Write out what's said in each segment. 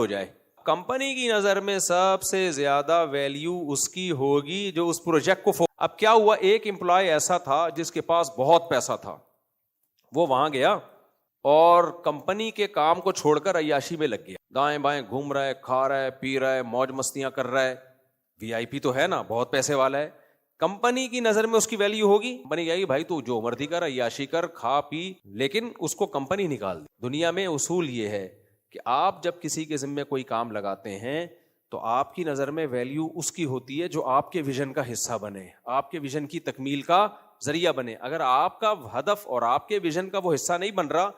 ہو جائے. کمپنی کی نظر میں سب سے زیادہ ویلیو اس کی ہوگی جو اس پروجیکٹ کو اب کیا ہوا, ایک امپلائی ایسا تھا جس کے پاس بہت پیسہ تھا, وہ وہاں گیا اور کمپنی کے کام کو چھوڑ کر عیاشی میں لگ گیا, دائیں بائیں گھوم رہا ہے, کھا رہا ہے, پی رہا ہے, موج مستیاں کر رہا ہے, وی آئی پی تو ہے نا, بہت پیسے والا ہے. کمپنی کی نظر میں اس کی ویلیو ہوگی, کمپنی کہے گی بھائی تو جو مرضی کر, عیاشی کر, کھا پی, لیکن اس کو کمپنی نکال دی. دنیا میں اصول یہ ہے کہ آپ جب کسی کے ذمہ کوئی کام لگاتے ہیں تو آپ کی نظر میں ویلیو اس کی ہوتی ہے جو آپ کے ویژن کا حصہ بنے, آپ کے ویژن کی تکمیل کا ذریعہ بنے. اگر آپ کا ہدف اور آپ کے ویژن کا وہ حصہ نہیں بن رہا,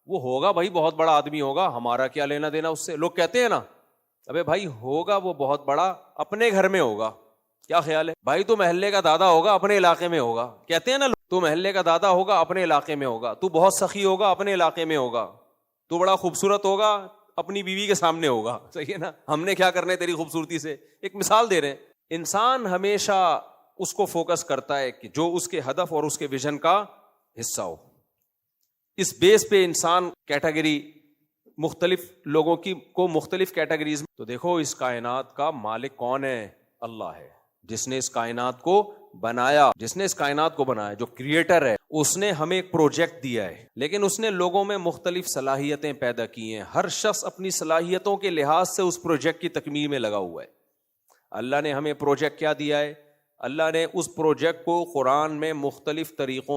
وہ ہوگا بھائی بہت بڑا آدمی ہوگا, ہمارا کیا لینا دینا اس سے. لوگ کہتے ہیں نا, ابے بھائی ہوگا وہ بہت بڑا, اپنے گھر میں ہوگا, کیا خیال ہے بھائی, تو محلے کا دادا ہوگا, اپنے علاقے میں ہوگا. کہتے ہیں نا لوگ, تو محلے کا دادا ہوگا, اپنے علاقے میں ہوگا, تو بہت سخی ہوگا, اپنے علاقے میں ہوگا, تو بڑا خوبصورت ہوگا, اپنی بیوی کے سامنے ہوگا. صحیح ہے نا, ہم نے کیا کرنا ہے تیری خوبصورتی سے, ایک مثال دے رہے ہیں. انسان ہمیشہ اس کو فوکس کرتا ہے کہ جو اس کے ہدف اور اس کے ویژن کا حصہ ہو. اس بیس پہ انسان کیٹیگری مختلف لوگوں کی کو مختلف کیٹیگریز میں. تو دیکھو اس کائنات کا مالک کون ہے؟ اللہ ہے, جس نے اس کائنات کو بنایا, جس نے اس کائنات کو بنایا, جو کریٹر ہے. اس نے ہمیں ایک پروجیکٹ دیا ہے, لیکن اس نے لوگوں میں مختلف صلاحیتیں پیدا کی ہیں. ہر شخص اپنی صلاحیتوں کے لحاظ سے اس پروجیکٹ کی تکمیل میں لگا ہوا ہے. اللہ نے ہمیں پروجیکٹ کیا دیا ہے؟ اللہ نے اس پروجیکٹ کو قرآن میں مختلف طریقوں